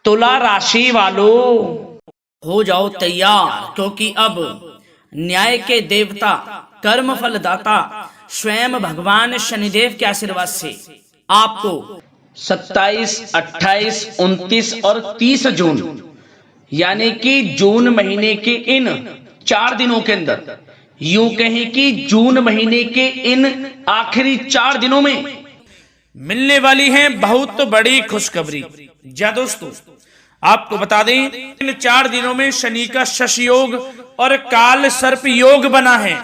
तुला राशि वालों हो जाओ तैयार, क्योंकि अब न्याय के देवता, कर्म फल दाता स्वयं भगवान शनिदेव के आशीर्वाद से आपको 27, 28, 29 और 30 जून यानी कि जून महीने के इन 4 दिनों के अंदर, यूं कहें कि जून महीने के इन आखिरी 4 दिनों में मिलने वाली है बहुत बड़ी खुशखबरी। जा दोस्तों, आपको बता दें इन 4 दिनों में शनि का शश योग और काल सर्प योग बना है,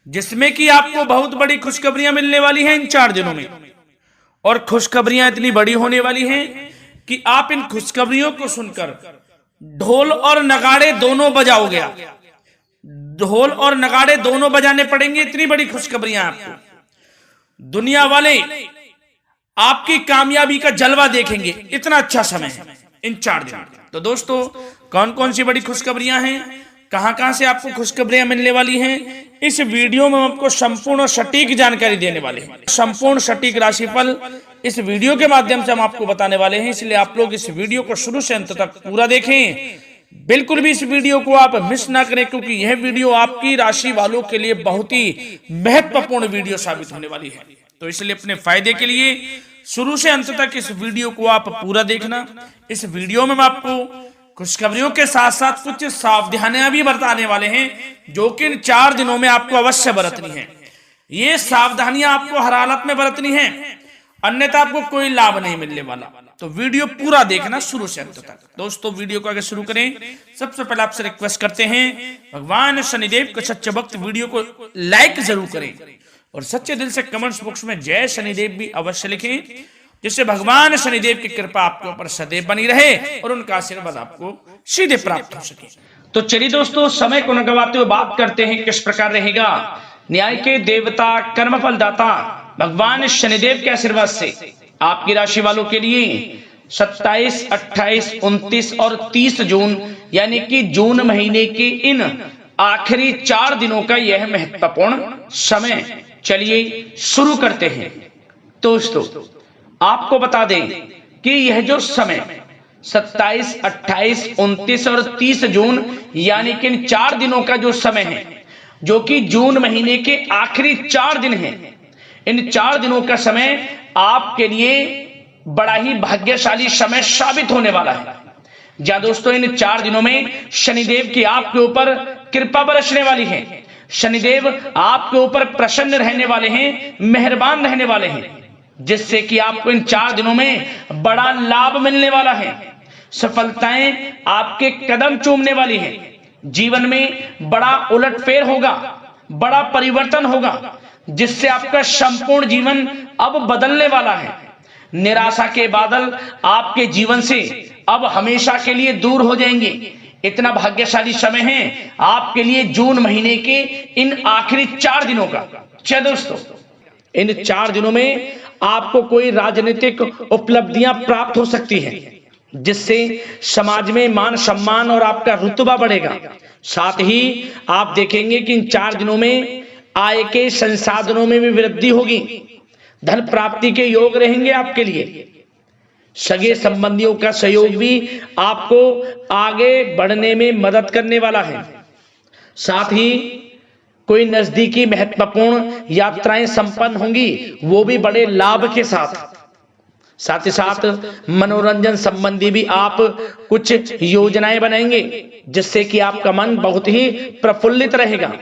जिसमें कि आपको बहुत बड़ी खुशखबरियां मिलने वाली हैं इन 4 दिनों में। और खुशखबरियां इतनी बड़ी होने वाली हैं कि आप इन खुशखबरियों को सुनकर ढोल और नगाड़े दोनों बजाओगे। ढोल और नगाड़े दोनों बजाने पड़ेंगे, इतनी बड़ी खुशखबरियां आपको। दुनिया वाले आपकी कामयाबी का जलवा देखेंगे, इतना अच्छा समय है इन 4 दिनों। तो दोस्तों, कौन कौन सी बड़ी खुशखबरियां हैं, कहां कहां से आपको खुशखबरियां मिलने वाली हैं, इस वीडियो में हम आपको संपूर्ण सटीक जानकारी देने वाले हैं। संपूर्ण सटीक राशिफल इस वीडियो के माध्यम से हम आपको बताने वाले हैं, इसलिए आप लोग इस वीडियो को शुरू से अंत तक पूरा देखें। बिल्कुल भी इस वीडियो को आप मिस ना करें, क्योंकि यह वीडियो आपकी राशि वालों के लिए बहुत ही महत्वपूर्ण वीडियो साबित होने वाली है। तो इसलिए अपने फायदे के लिए शुरू से अंत तक इस वीडियो को आप पूरा देखना। इस वीडियो में हम आपको खुशखबरियों के साथ साथ कुछ सावधानियां भी बरताने वाले हैं, जो कि इन 4 दिनों में आपको अवश्य बरतनी है। ये सावधानियां आपको हर हालत में बरतनी है, अन्यथा आपको कोई लाभ नहीं मिलने वाला। तो वीडियो पूरा देखना शुरू से अंत तक। दोस्तों, वीडियो को आगे शुरू करें, सबसे पहले आपसे रिक्वेस्ट करते हैं, भगवान शनिदेव के सच्चे भक्त वीडियो को लाइक जरूर करें और सच्चे दिल से कमेंट्स बॉक्स में जय शनिदेव भी अवश्य लिखें, जिससे भगवान शनिदेव की कृपा आपके ऊपर सदैव बनी रहे और उनका आशीर्वाद आपको सीधे प्राप्त हो सके। तो चलिए दोस्तों, समय को न गवाते हुए बात करते हैं किस प्रकार रहेगा न्याय के देवता, कर्मफल दाता भगवान शनिदेव के आशीर्वाद से आपकी राशि वालों के लिए 27, 28, 29 और 30 जून यानी कि जून महीने के इन आखिरी 4 दिनों का यह महत्वपूर्ण समय। चलिए शुरू करते हैं। दोस्तों, आपको बता दें कि यह जो समय 27, 28, 29 और 30 जून यानी कि इन 4 दिनों का जो समय है, जो कि जून महीने के आखिरी 4 दिन हैं, इन 4 दिनों का समय आपके लिए बड़ा ही भाग्यशाली समय साबित होने वाला है। जा दोस्तों, इन 4 दिनों में शनिदेव की आपके ऊपर कृपा बरसने वाली है। शनिदेव आपके ऊपर प्रसन्न रहने वाले हैं, मेहरबान रहने वाले हैं, जिससे कि आपको इन 4 दिनों में बड़ा लाभ मिलने वाला है। सफलताएं आपके कदम चूमने वाली हैं। जीवन में बड़ा उलटफेर होगा, बड़ा परिवर्तन होगा, जिससे आपका संपूर्ण जीवन अब बदलने वाला है। निराशा के बादल आपके जीवन से अब हमेशा के लिए दूर हो जाएंगे। इतना भाग्यशाली समय है आपके लिए जून महीने के इन आखिरी 4 दिनों का। चलिए दोस्तों, इन 4 दिनों में आपको कोई राजनीतिक उपलब्धियां प्राप्त हो सकती हैं, जिससे समाज में मान सम्मान और आपका रुतबा बढ़ेगा। साथ ही आप देखेंगे कि इन 4 दिनों में आय के संसाधनों में भी वृद्धि होगी। धन प्राप्ति के योग रहेंगे आपके लिए। सगे संबंधियों का सहयोग भी आपको आगे बढ़ने में मदद करने वाला है। साथ ही कोई नजदीकी महत्वपूर्ण यात्राएं संपन्न होंगी, वो भी बड़े लाभ के साथ। साथ ही साथ मनोरंजन संबंधी भी आप कुछ योजनाएं बनाएंगे, जिससे कि आपका मन बहुत ही प्रफुल्लित रहेगा।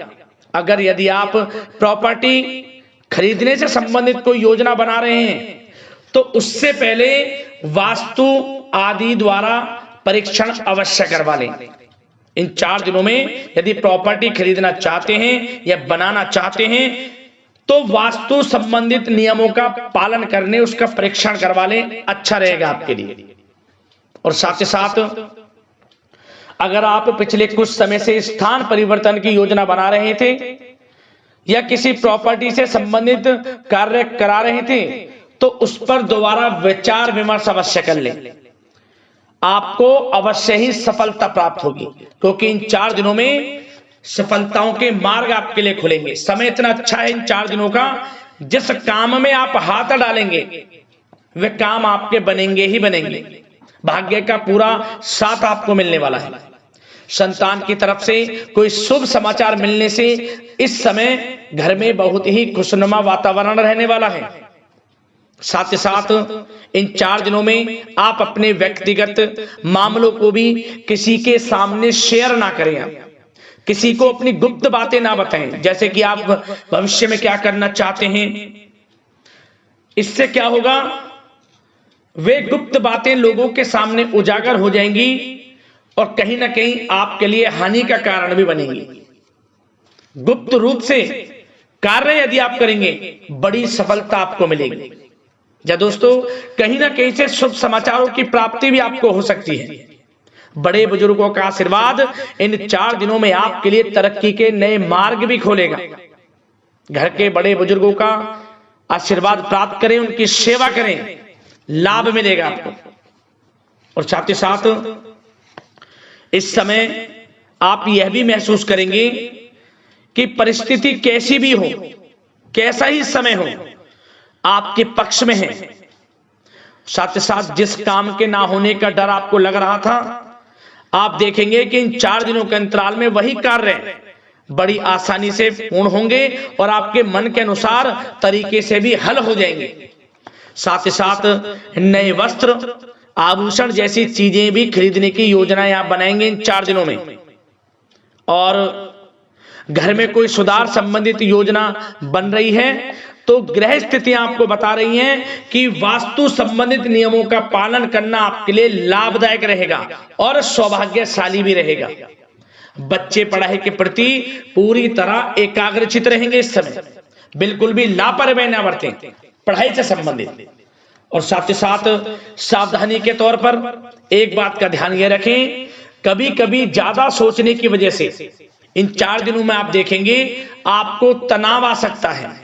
अगर यदि आप प्रॉपर्टी खरीदने से संबंधित कोई योजना बना रहे हैं, तो उससे पहले वास्तु आदि द्वारा परीक्षण अवश्य करवा लें। इन 4 दिनों में यदि प्रॉपर्टी खरीदना चाहते हैं या बनाना चाहते हैं, तो वास्तु संबंधित नियमों का पालन करने उसका परीक्षण करवा लें, अच्छा रहेगा आपके लिए। और साथ ही साथ अगर आप पिछले कुछ समय से स्थान परिवर्तन की योजना बना रहे थे या किसी प्रॉपर्टी से संबंधित कार्य करा रहे थे, तो उस पर दोबारा विचार विमर्श अवश्य कर लें। आपको अवश्य ही सफलता प्राप्त होगी, क्योंकि इन 4 दिनों में सफलताओं के मार्ग आपके लिए खुलेंगे। समय इतना अच्छा है इन 4 दिनों का, जिस काम में आप हाथ डालेंगे वे काम आपके बनेंगे ही बनेंगे। भाग्य का पूरा साथ आपको मिलने वाला है। संतान की तरफ से कोई शुभ समाचार मिलने से इस समय घर में बहुत ही खुशनुमा वातावरण रहने वाला है। साथ ही साथ इन 4 दिनों में आप अपने व्यक्तिगत मामलों को भी किसी के सामने शेयर ना करें। आप किसी को अपनी गुप्त बातें ना बताएं, जैसे कि आप भविष्य में क्या करना चाहते हैं। इससे क्या होगा, वे गुप्त बातें लोगों के सामने उजागर हो जाएंगी और कहीं ना कहीं आपके लिए हानि का कारण भी बनेंगी। गुप्त रूप से कार्य यदि आप करेंगे, बड़ी सफलता आपको मिलेगी। या दोस्तों, कहीं ना कहीं से शुभ समाचारों की प्राप्ति भी आपको हो सकती है। बड़े बुजुर्गों का आशीर्वाद इन 4 दिनों में आपके लिए तरक्की के नए मार्ग भी खोलेगा। घर के बड़े बुजुर्गों का आशीर्वाद प्राप्त करें, उनकी सेवा करें, लाभ मिलेगा आपको। और साथ ही साथ इस समय आप यह भी महसूस करेंगे कि परिस्थिति कैसी भी हो, कैसा ही समय हो, आपके पक्ष में है। साथ ही साथ जिस काम के ना होने का डर आपको लग रहा था, आप देखेंगे कि इन 4 दिनों के अंतराल में वही कार्य बड़ी आसानी से पूर्ण होंगे और आपके मन के अनुसार तरीके से भी हल हो जाएंगे। साथ ही साथ नए वस्त्र, आभूषण जैसी चीजें भी खरीदने की योजनाएं आप बनाएंगे इन 4 दिनों में। और घर में कोई सुधार संबंधित योजना बन रही है तो ग्रह स्थितियां आपको बता रही हैं कि वास्तु संबंधित नियमों का पालन करना आपके लिए लाभदायक रहेगा और सौभाग्यशाली भी रहेगा। बच्चे पढ़ाई के प्रति पूरी तरह एकाग्रचित रहेंगे इस समय, बिल्कुल भी लापरवाही न बरतें पढ़ाई से संबंधित। और साथ ही साथ सावधानी के तौर पर एक बात का ध्यान ये रखें, कभी कभी ज्यादा सोचने की वजह से इन 4 दिनों में आप देखेंगे आपको तनाव आ सकता है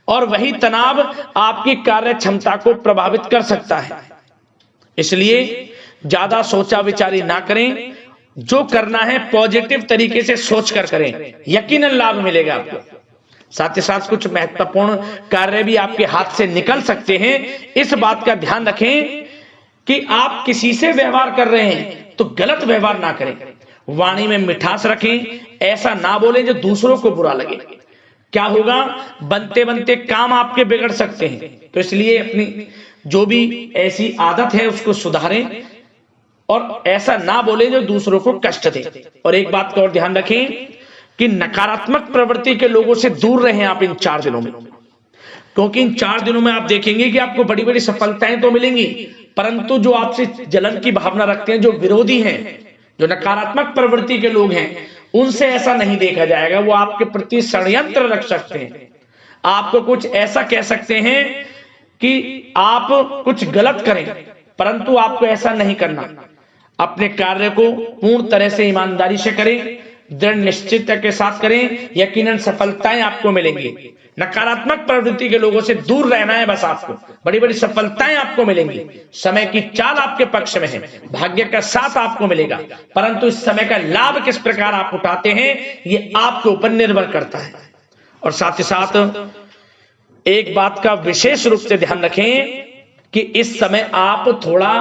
और वही तनाव आपकी कार्य क्षमता को प्रभावित कर सकता है। इसलिए ज्यादा सोचा विचारी ना करें, जो करना है पॉजिटिव तरीके से सोचकर करें, यकीनन लाभ मिलेगा आपको। साथ ही साथ कुछ महत्वपूर्ण कार्य भी आपके हाथ से निकल सकते हैं। इस बात का ध्यान रखें कि आप किसी से व्यवहार कर रहे हैं तो गलत व्यवहार ना करें, वाणी में मिठास रखें, ऐसा ना बोलें जो दूसरों को बुरा लगे। क्या होगा, बनते बनते काम आपके बिगड़ सकते हैं। तो इसलिए अपनी जो भी ऐसी आदत है उसको सुधारें और ऐसा ना बोलें जो दूसरों को कष्ट दे। और एक बात का और ध्यान रखें कि नकारात्मक प्रवृत्ति के लोगों से दूर रहें आप इन 4 दिनों में, क्योंकि इन 4 दिनों में आप देखेंगे कि आपको बड़ी बड़ी सफलताएं तो मिलेंगी, परंतु जो आपसे जलन की भावना रखते हैं, जो विरोधी हैं, जो नकारात्मक प्रवृत्ति के लोग हैं, उनसे ऐसा नहीं देखा जाएगा। वो आपके प्रति षड्यंत्र रख सकते हैं, आपको कुछ ऐसा कह सकते हैं कि आप कुछ गलत करें, परंतु आपको ऐसा नहीं करना। अपने कार्य को पूर्ण तरह से ईमानदारी से करें, दृढ़ निश्चितता के साथ करें, यकीनन सफलताएं आपको मिलेंगी। नकारात्मक प्रवृत्ति के लोगों से दूर रहना है बस, आपको बड़ी बड़ी सफलताएं आपको मिलेंगी। समय की चाल आपके पक्ष में है, भाग्य का साथ आपको मिलेगा, परंतु इस समय का लाभ किस प्रकार आप उठाते हैं ये आपके ऊपर निर्भर करता है। और साथ ही साथ एक बात का विशेष रूप से ध्यान रखें कि इस समय आप थोड़ा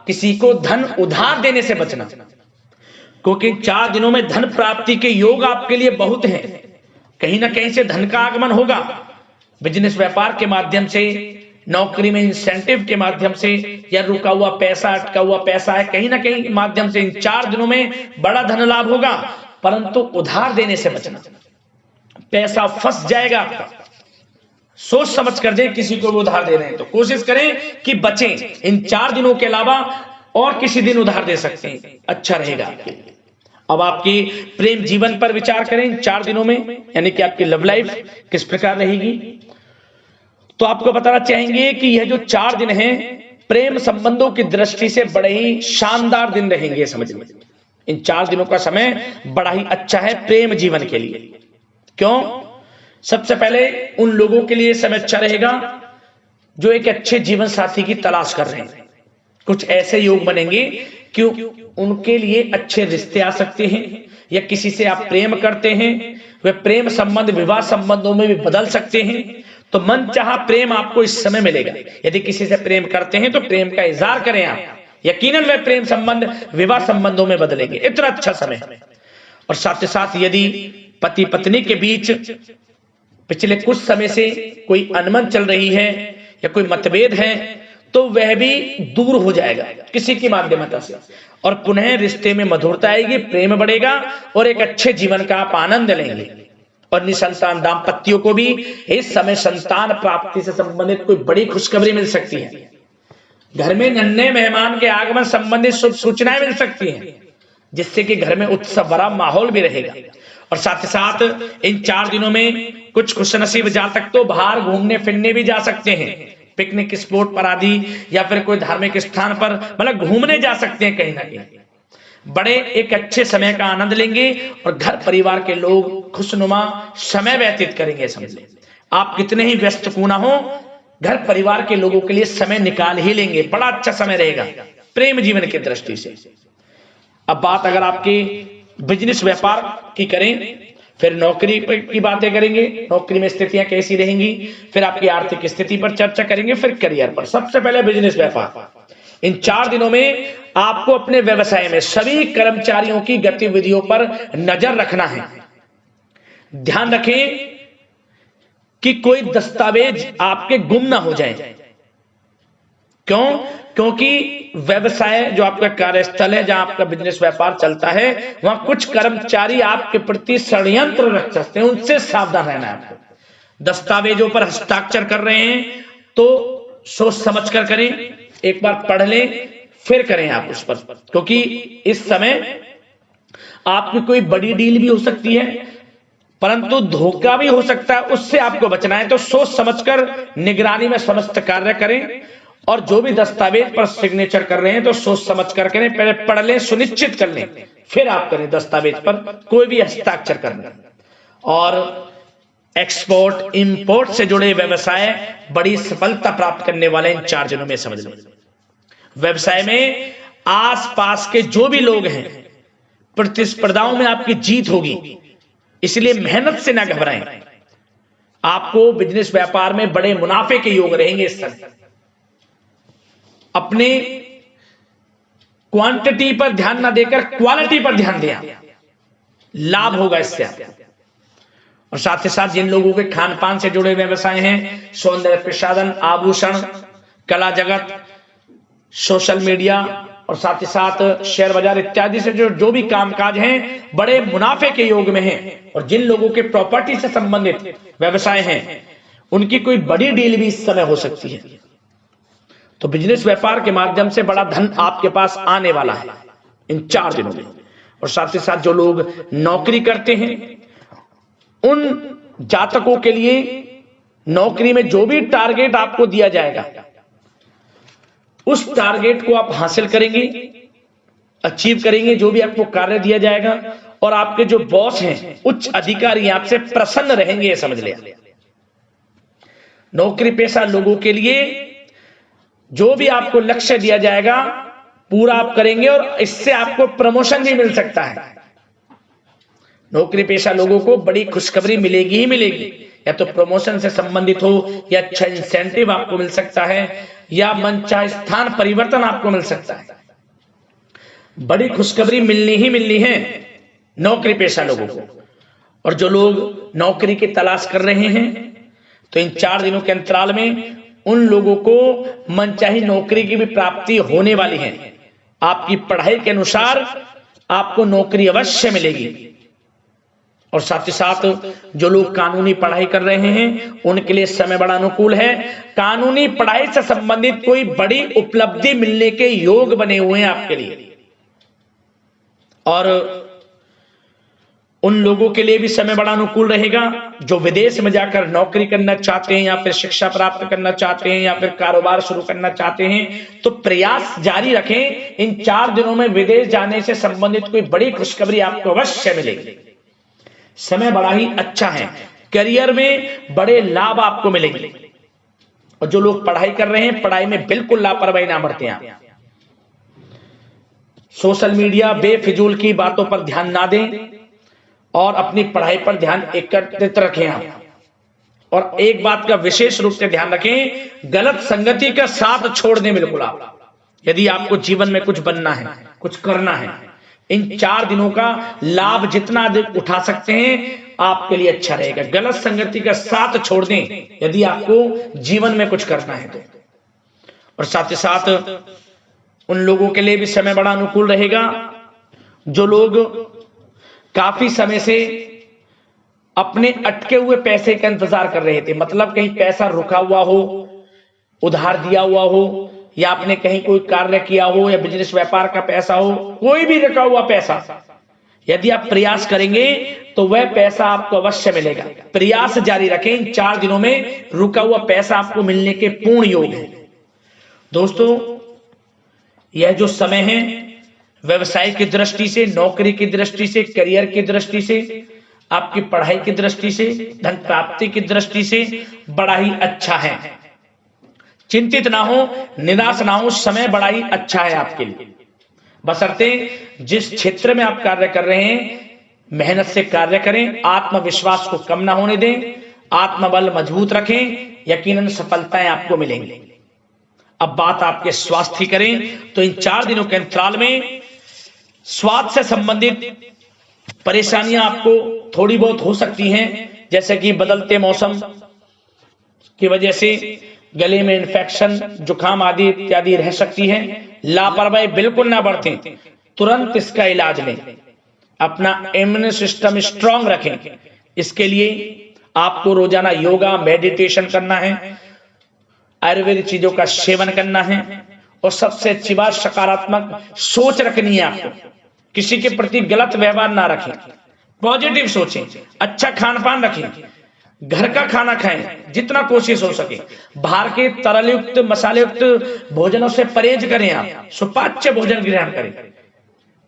किसी को धन उधार देने से बचना, क्योंकि 4 दिनों में धन प्राप्ति के योग आपके लिए बहुत हैं। कहीं ना कहीं से धन का आगमन होगा, बिजनेस व्यापार के माध्यम से, नौकरी में इंसेंटिव के माध्यम से, या रुका हुआ पैसा, अटका हुआ पैसा है, कहीं ना कहीं माध्यम से इन 4 दिनों में बड़ा धन लाभ होगा। परंतु उधार देने से बचना, पैसा फंस जाएगा आपका। सोच समझ कर दें, किसी को भी उधार दे रहे हैं तो कोशिश करें कि बचें। इन 4 दिनों के अलावा और किसी दिन उधार दे सकते हैं, अच्छा रहेगा आपके लिए। अब आपकी प्रेम जीवन पर विचार करें इन 4 दिनों में, यानी कि आपकी लव लाइफ किस प्रकार रहेगी। तो आपको बताना चाहेंगे कि यह जो 4 दिन हैं प्रेम संबंधों की दृष्टि से बड़े ही शानदार दिन रहेंगे। समझ में, इन 4 दिनों का समय बड़ा ही अच्छा है प्रेम जीवन के लिए। क्यों? सबसे पहले उन लोगों के लिए समय अच्छा रहेगा जो एक अच्छे जीवन साथी की तलाश कर रहे हैं। कुछ ऐसे योग बनेंगे कि उनके लिए अच्छे रिश्ते आ सकते हैं, या किसी से आप प्रेम करते हैं, वे प्रेम संबंध विवाह संबंधों में भी बदल सकते हैं। तो मन चाहा प्रेम आपको इस समय मिलेगा। यदि किसी से प्रेम करते हैं तो प्रेम का इजहार करें आप, यकीनन वे प्रेम संबंध विवाह संबंधों में बदलेंगे। इतना अच्छा समय। और साथ ही साथ यदि पति पत्नी के बीच पिछले कुछ समय से कोई अनबन चल रही है या कोई मतभेद है तो वह भी दूर हो जाएगा किसी की माध्यमता से, और पुनः रिश्ते में मधुरता आएगी, प्रेम बढ़ेगा और एक अच्छे जीवन का आप आनंद लेंगे। और निसंतान दाम्पत्यों को भी इस समय संतान प्राप्ति से संबंधित कोई बड़ी खुशखबरी मिल सकती है। घर में नन्हे मेहमान के आगमन संबंधित शुभ सूचनाएं मिल सकती हैं, जिससे कि घर में उत्सव भरा माहौल भी रहेगा। और साथ ही साथ इन 4 दिनों में कुछ खुशनसीब जातक तो बाहर घूमने फिरने भी जा सकते हैं, पिकनिक स्पॉट पर आदि, या फिर कोई धार्मिक स्थान पर मतलब घूमने जा सकते हैं कहीं ना कहीं। बड़े एक अच्छे समय का आनंद लेंगे और घर परिवार के लोग खुशनुमा समय व्यतीत करेंगे। समझ लें आप कितने ही व्यस्त क्यों ना हो, घर परिवार के लोगों के लिए समय निकाल ही लेंगे। बड़ा अच्छा समय रहेगा प्रेम जीवन की दृष्टि से। अब बात अगर आपकी बिजनेस व्यापार की करें, फिर नौकरी की बातें करेंगे, नौकरी में स्थितियां कैसी रहेंगी, फिर आपकी आर्थिक स्थिति पर चर्चा करेंगे, फिर करियर पर। सबसे पहले बिजनेस व्यापार। इन 4 दिनों में आपको अपने व्यवसाय में सभी कर्मचारियों की गतिविधियों पर नजर रखना है। ध्यान रखें कि कोई दस्तावेज आपके गुम ना हो जाए। क्यों? क्योंकि व्यवसाय जो आपका कार्यस्थल है, जहां आपका बिजनेस व्यापार चलता है, वहां कुछ कर्मचारी आपके प्रति षड्यंत्र रच सकते हैं, उनसे सावधान रहना है आपको। दस्तावेजों पर हस्ताक्षर कर रहे हैं तो सोच समझ कर करें, एक बार पढ़ लें फिर करें आप उस पर, क्योंकि इस समय आपकी कोई बड़ी डील भी हो सकती है, परंतु धोखा भी हो सकता है, उससे आपको बचना है। तो सोच समझकर निगरानी में समस्त कार्य करें, और जो भी दस्तावेज पर सिग्नेचर कर रहे हैं तो सोच समझ कर करें, पहले पढ़ लें, सुनिश्चित कर लें, फिर आप करें दस्तावेज पर कोई भी हस्ताक्षर करना। और एक्सपोर्ट इंपोर्ट से जुड़े व्यवसाय बड़ी सफलता प्राप्त करने वाले इन 4 दिनों में। समझ लें व्यवसाय में आसपास के जो भी लोग हैं, प्रतिस्पर्धाओं में आपकी जीत होगी, इसलिए मेहनत से ना घबराएं। आपको बिजनेस व्यापार में बड़े मुनाफे के योग रहेंगे इस समय। अपने क्वांटिटी पर ध्यान ना देकर क्वालिटी पर ध्यान दें, लाभ होगा इससे आपको। और साथ ही साथ जिन लोगों के खान पान से जुड़े व्यवसाय हैं, सौंदर्य प्रसाधन, आभूषण, कला जगत, सोशल मीडिया और साथ ही साथ शेयर बाजार इत्यादि से जो भी कामकाज हैं, बड़े मुनाफे के योग में हैं। और जिन लोगों के प्रॉपर्टी से संबंधित व्यवसाय हैं, उनकी कोई बड़ी डील भी इस समय हो सकती है। तो बिजनेस व्यापार के माध्यम से बड़ा धन आपके पास आने वाला है इन 4 दिनों में। और साथ ही साथ जो लोग नौकरी करते हैं, उन जातकों के लिए नौकरी में जो भी टारगेट आपको दिया जाएगा, उस टारगेट को आप हासिल करेंगे, अचीव करेंगे, जो भी आपको कार्य दिया जाएगा। और आपके जो बॉस हैं, उच्च अधिकारी, आपसे प्रसन्न रहेंगे, समझ लिया। नौकरी पेशा लोगों के लिए जो भी आपको लक्ष्य दिया जाएगा पूरा आप करेंगे, और इससे आपको प्रमोशन भी मिल सकता है। नौकरी पेशा लोगों को बड़ी खुशखबरी मिलेगी ही मिलेगी, या तो प्रमोशन से संबंधित हो, या अच्छा इंसेंटिव आपको मिल सकता है, या मनचाहे स्थान परिवर्तन आपको मिल सकता है। बड़ी खुशखबरी मिलनी ही मिलनी है नौकरी पेशा लोगों को। और जो लोग नौकरी की तलाश कर रहे हैं, तो इन 4 दिनों के अंतराल में उन लोगों को मनचाही नौकरी की भी प्राप्ति होने वाली है। आपकी पढ़ाई के अनुसार आपको नौकरी अवश्य मिलेगी। और साथ ही साथ जो लोग कानूनी पढ़ाई कर रहे हैं, उनके लिए समय बड़ा अनुकूल है। कानूनी पढ़ाई से संबंधित कोई बड़ी उपलब्धि मिलने के योग बने हुए हैं आपके लिए। और उन लोगों के लिए भी समय बड़ा अनुकूल रहेगा जो विदेश में जाकर नौकरी करना चाहते हैं, या फिर शिक्षा प्राप्त करना चाहते हैं, या फिर कारोबार शुरू करना चाहते हैं। तो प्रयास जारी रखें। इन 4 दिनों में विदेश जाने से संबंधित कोई बड़ी खुशखबरी आपको अवश्य मिलेगी। समय बड़ा ही अच्छा है। करियर में बड़े लाभ आपको मिलेंगे। और जो लोग पढ़ाई कर रहे हैं, पढ़ाई में बिल्कुल लापरवाही ना बरतें आप। सोशल मीडिया बेफिजूल की बातों पर ध्यान ना दें, और अपनी पढ़ाई पर ध्यान एकत्रित रखें आप। और एक बात का विशेष रूप से ध्यान रखें, गलत संगति का साथ छोड़ दें बिल्कुल आप। यदि आपको जीवन में कुछ बनना है, कुछ करना है, इन 4 दिनों का लाभ जितना अधिक उठा सकते हैं आपके लिए अच्छा रहेगा। गलत संगति का साथ छोड़ दें यदि आपको जीवन में कुछ करना है तो। और साथ ही साथ उन लोगों के लिए भी समय बड़ा अनुकूल रहेगा जो लोग काफी समय से अपने अटके हुए पैसे का इंतजार कर रहे थे, मतलब कहीं पैसा रुका हुआ हो, उधार दिया हुआ हो, या आपने कहीं कोई कार्य किया हो, या बिजनेस व्यापार का पैसा हो, कोई भी रुका हुआ पैसा, यदि आप प्रयास करेंगे तो वह पैसा आपको अवश्य मिलेगा। प्रयास जारी रखें, इन 4 दिनों में रुका हुआ पैसा आपको मिलने के पूर्ण योग है। दोस्तों, यह जो समय है व्यवसाय की दृष्टि से, नौकरी की दृष्टि से, करियर की दृष्टि से, आपकी पढ़ाई की दृष्टि से, धन प्राप्ति की दृष्टि से बड़ा ही अच्छा है। चिंतित ना हो, निराश ना हो, समय बड़ा ही अच्छा है आपके लिए। बशर्ते जिस क्षेत्र में आप कार्य कर रहे हैं मेहनत से कार्य करें, आत्मविश्वास को कम ना होने दें, आत्मबल मजबूत रखें, यकीनन सफलताएं आपको मिलेंगी। अब बात आपके स्वास्थ्य की करें तो इन 4 दिनों के अंतराल में स्वास्थ्य से संबंधित परेशानियां आपको थोड़ी बहुत हो सकती हैं, जैसे कि बदलते मौसम की वजह से गले में इन्फेक्शन, जुकाम आदि इत्यादि रह सकती है। लापरवाही बिल्कुल ना बरतें, तुरंत इसका इलाज लें, अपना इम्यून सिस्टम स्ट्रांग रखें। इसके लिए आपको रोजाना योगा, मेडिटेशन करना है, आयुर्वेदिक चीजों का सेवन करना है, और सबसे अच्छी बात सकारात्मक सोच रखनी है। आपको किसी के प्रति गलत व्यवहार ना रखें, पॉजिटिव सोचें, अच्छा खान पान रखें, घर का खाना खाएं जितना कोशिश हो सके, बाहर के तरल युक्त मसाले युक्त भोजनों से परहेज करें, आप सुपाच्य भोजन ग्रहण करें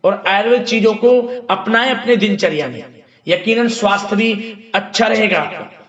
और आयुर्वेद चीजों को अपनाएं अपने दिनचर्या में। यकीनन स्वास्थ्य भी अच्छा रहेगा आपका।